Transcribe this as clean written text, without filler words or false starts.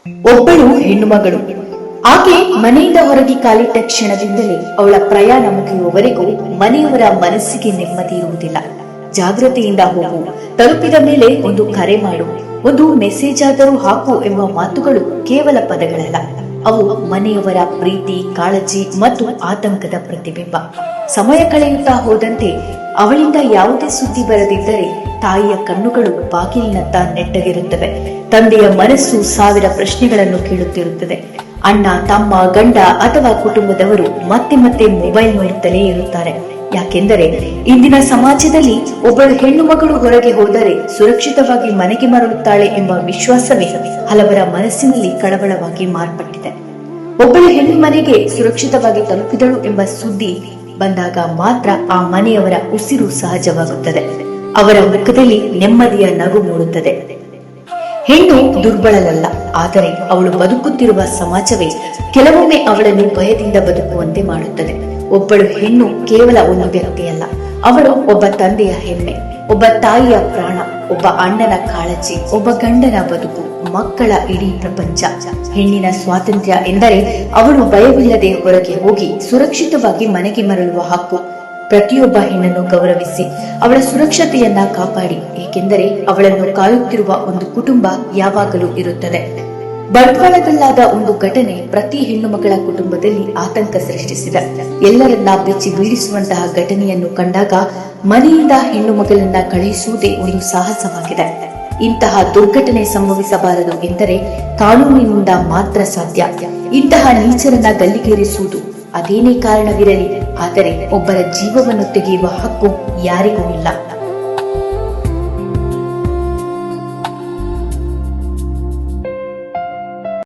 ಒಬ್ಬಳು ಹೆಣ್ಣು ಮಗಳು. ಆಕೆ ಮನೆಯಿಂದ ಹೊರಗೆ ಕಾಲಿಟ್ಟ ಕ್ಷಣದಿಂದಲೇ ಅವಳ ಪ್ರಯಾಣ ಮುಗಿಯುವವರೆಗೂ ಮನೆಯವರ ಮನಸ್ಸಿಗೆ ನೆಮ್ಮದಿ ಇರುವುದಿಲ್ಲ. ಜಾಗೃತಿಯಿಂದ ಹೋಗು, ತಲುಪಿದ ಮೇಲೆ ಒಂದು ಕರೆ ಮಾಡು, ಒಂದು ಮೆಸೇಜ್ ಆದರೂ ಹಾಕು ಎಂಬ ಮಾತುಗಳು ಕೇವಲ ಪದಗಳಲ್ಲ. ಅವು ಮನೆಯವರ ಪ್ರೀತಿ, ಕಾಳಜಿ ಮತ್ತು ಆತಂಕದ ಪ್ರತಿಬಿಂಬ. ಸಮಯ ಕಳೆಯುತ್ತಾ ಹೋದಂತೆ ಅವಳಿಂದ ಯಾವುದೇ ಸುದ್ದಿ ಬರದಿದ್ದರೆ ತಾಯಿಯ ಕಣ್ಣುಗಳು ಬಾಗಿಲಿನತ್ತ ನೆಟ್ಟಗಿರುತ್ತವೆ. ತಂದೆಯ ಮನಸ್ಸು ಸಾವಿರ ಪ್ರಶ್ನೆಗಳನ್ನು ಕೇಳುತ್ತಿರುತ್ತದೆ. ಅಣ್ಣ, ತಮ್ಮ, ಗಂಡ ಅಥವಾ ಕುಟುಂಬದವರು ಮತ್ತೆ ಮತ್ತೆ ಮೊಬೈಲ್ ನೋಡುತ್ತಲೇ ಇರುತ್ತಾರೆ. ಯಾಕೆಂದರೆ ಇಂದಿನ ಸಮಾಜದಲ್ಲಿ ಒಬ್ಬಳು ಹೆಣ್ಣು ಮಗಳು ಹೊರಗೆ ಹೋದರೆ ಸುರಕ್ಷಿತವಾಗಿ ಮನೆಗೆ ಮರಳುತ್ತಾಳೆ ಎಂಬ ವಿಶ್ವಾಸವೇ ಹಲವರ ಮನಸ್ಸಿನಲ್ಲಿ ಕಳವಳವಾಗಿ ಮಾರ್ಪಟ್ಟಿದೆ. ಒಬ್ಬಳು ಹೆಣ್ಣು ಮನೆಗೆ ಸುರಕ್ಷಿತವಾಗಿ ತಲುಪಿದಳು ಎಂಬ ಸುದ್ದಿ ಬಂದಾಗ ಮಾತ್ರ ಆ ಮನೆಯವರ ಉಸಿರು ಸಹಜವಾಗುತ್ತದೆ. ಅವರ ಮುಖದಲ್ಲಿ ನೆಮ್ಮದಿಯ ನಗು ಮೂಡುತ್ತದೆ. ಹೆಣ್ಣು ದುರ್ಬಲಳಲ್ಲ, ಆದರೆ ಅವಳು ಬದುಕುತ್ತಿರುವ ಸಮಾಜವೇ ಕೆಲವೊಮ್ಮೆ ಅವಳನ್ನು ಭಯದಿಂದ ಬದುಕುವಂತೆ ಮಾಡುತ್ತದೆ. ಒಬ್ಬಳು ಹೆಣ್ಣು ಕೇವಲ ಒಂದು ವ್ಯಕ್ತಿಯಲ್ಲ, ಅವಳು ಒಬ್ಬ ತಂದೆಯ ಹೆಮ್ಮೆ, ಒಬ್ಬ ತಾಯಿಯ ಪ್ರಾಣ, ಒಬ್ಬ ಅಣ್ಣನ ಕಾಳಜಿ, ಒಬ್ಬ ಗಂಡನ ಬದುಕು, ಮಕ್ಕಳ ಇಡೀ ಪ್ರಪಂಚ. ಹೆಣ್ಣಿನ ಸ್ವಾತಂತ್ರ್ಯ ಎಂದರೆ ಅವಳು ಭಯವಿಲ್ಲದೆ ಹೊರಗೆ ಹೋಗಿ ಸುರಕ್ಷಿತವಾಗಿ ಮನೆಗೆ ಮರಳುವ ಹಕ್ಕು. ಪ್ರತಿಯೊಬ್ಬ ಹೆಣ್ಣನ್ನು ಗೌರವಿಸಿ ಅವಳ ಸುರಕ್ಷತೆಯನ್ನ ಕಾಪಾಡಿ, ಏಕೆಂದರೆ ಅವಳನ್ನು ಕಾಯುತ್ತಿರುವ ಒಂದು ಕುಟುಂಬ ಯಾವಾಗಲೂ ಇರುತ್ತದೆ. ಬಂಟ್ವಾಳದಲ್ಲಾದ ಒಂದು ಘಟನೆ ಪ್ರತಿ ಹೆಣ್ಣು ಮಗಳ ಕುಟುಂಬದಲ್ಲಿ ಆತಂಕ ಸೃಷ್ಟಿಸಿದೆ. ಎಲ್ಲರನ್ನ ಬೆಚ್ಚಿ ಬೀಳಿಸುವಂತಹ ಘಟನೆಯನ್ನು ಕಂಡಾಗ ಮನೆಯಿಂದ ಹೆಣ್ಣು ಮಗಳನ್ನ ಕಳುಹಿಸುವುದೇ ಒಂದು ಸಾಹಸವಾಗಿದೆ. ಇಂತಹ ದುರ್ಘಟನೆ ಸಂಭವಿಸಬಾರದು ಎಂದರೆ ಕಾನೂನಿನಿಂದ ಮಾತ್ರ ಸಾಧ್ಯ. ಇಂತಹ ನೀಚರನ್ನ ಗಲ್ಲಿಗೇರಿಸುವುದು ಅದೇನೇ ಕಾರಣವಿರಲಿ, ಆದರೆ ಒಬ್ಬರ ಜೀವವನ್ನು ತೆಗೆಯುವ ಹಕ್ಕು ಯಾರಿಗೂ ಇಲ್ಲ.